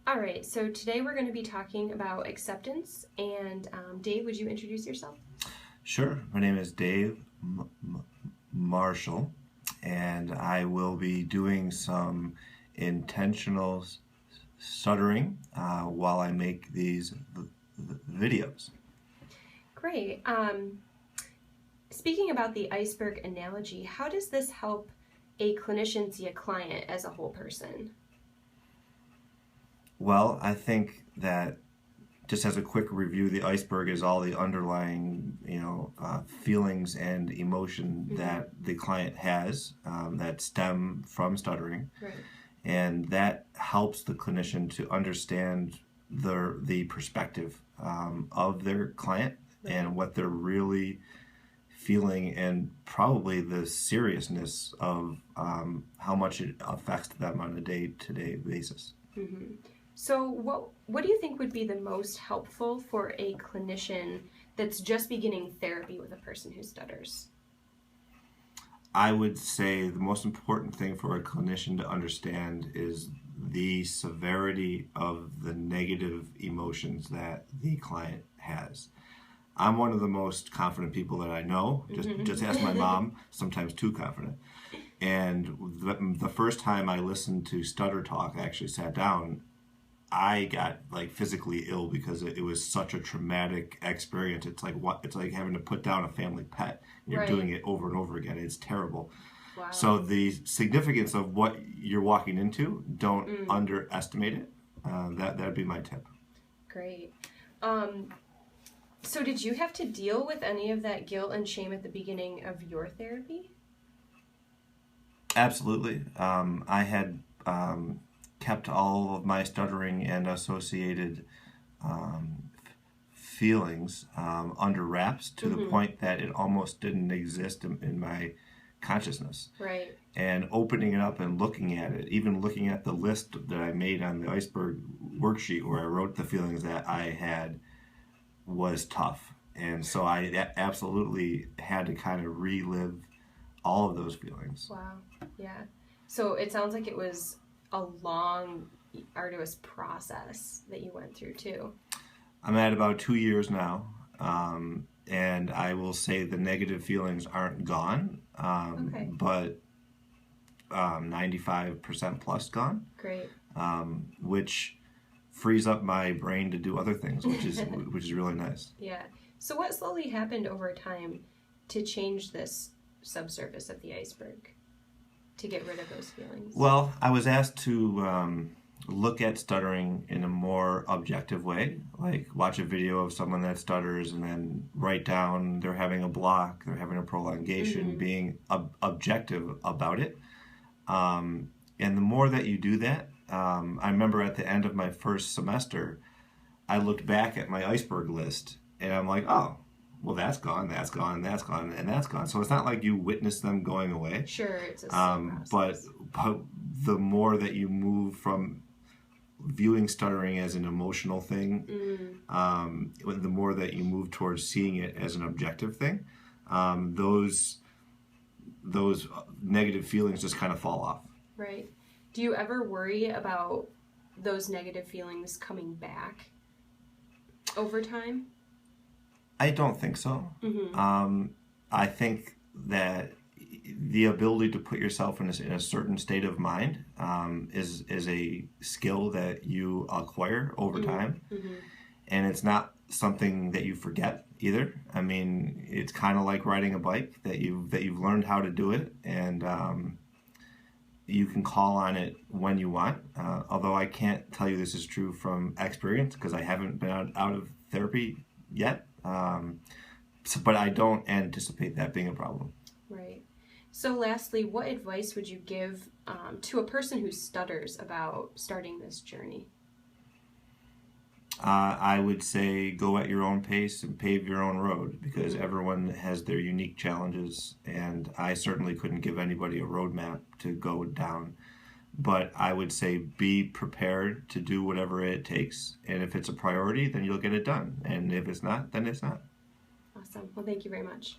All right, so today we're going to be talking about acceptance. And Dave, would you introduce yourself? Sure. My name is Dave Marshall, and I will be doing some intentional stuttering while I make these videos. Great. Speaking about the iceberg analogy, how does this help a clinician see a client as a whole person? Well, I think that just as a quick review, the iceberg is all the underlying, feelings and emotion that the client has that stem from stuttering, Right. and that helps the clinician to understand the perspective of their client and what they're really feeling, and probably the seriousness of how much it affects them on a day-to-day basis. Mm-hmm. So what do you think would be the most helpful for a clinician that's just beginning therapy with a person who stutters? I would say the most important thing for a clinician to understand is the severity of the negative emotions that the client has. I'm one of the most confident people that I know. Just ask my mom, sometimes too confident. And the first time I listened to Stutter Talk, I actually sat down, I got like physically ill because it was such a traumatic experience. It's like having to put down a family pet. You're Right. doing it over and over again. It's terrible. Wow. So the significance of what you're walking into, don't underestimate it. That'd be my tip. Great. So did you have to deal with any of that guilt and shame at the beginning of your therapy? Absolutely. I had kept all of my stuttering and associated feelings under wraps to the point that it almost didn't exist in my consciousness. Right. And opening it up and looking at it, even looking at the list that I made on the iceberg worksheet where I wrote the feelings that I had, was tough. And so I absolutely had to kind of relive all of those feelings. Wow. Yeah. So it sounds like it was a long, arduous process that you went through too. I'm at about 2 years now, and I will say the negative feelings aren't gone, Okay. but 95% plus gone, Great. which frees up my brain to do other things, which is really nice. Yeah. So what slowly happened over time to change this subsurface of the iceberg, to get rid of those feelings? Well, I was asked to look at stuttering in a more objective way, like watch a video of someone that stutters and then write down they're having a block, they're having a prolongation, being objective about it. And the more that you do that, I remember at the end of my first semester, I looked back at my iceberg list and I'm like, oh, well, that's gone, that's gone, that's gone, and that's gone. So it's not like you witness them going away. Sure, it's a slow process. But the more that you move from viewing stuttering as an emotional thing, the more that you move towards seeing it as an objective thing, those negative feelings just kind of fall off. Right. Do you ever worry about those negative feelings coming back over time? I don't think so. I think that the ability to put yourself in a certain state of mind is a skill that you acquire over time, and it's not something that you forget either. I mean, it's kind of like riding a bike that you've learned how to do it, and you can call on it when you want. Although I can't tell you this is true from experience because I haven't been out of therapy yet. But I don't anticipate that being a problem. Right. So lastly, what advice would you give to a person who stutters about starting this journey? I would say go at your own pace and pave your own road, because everyone has their unique challenges, and I certainly couldn't give anybody a roadmap to go down. But I would say be prepared to do whatever it takes, and if it's a priority, then you'll get it done. And if it's not, then it's not. Awesome. Well, thank you very much.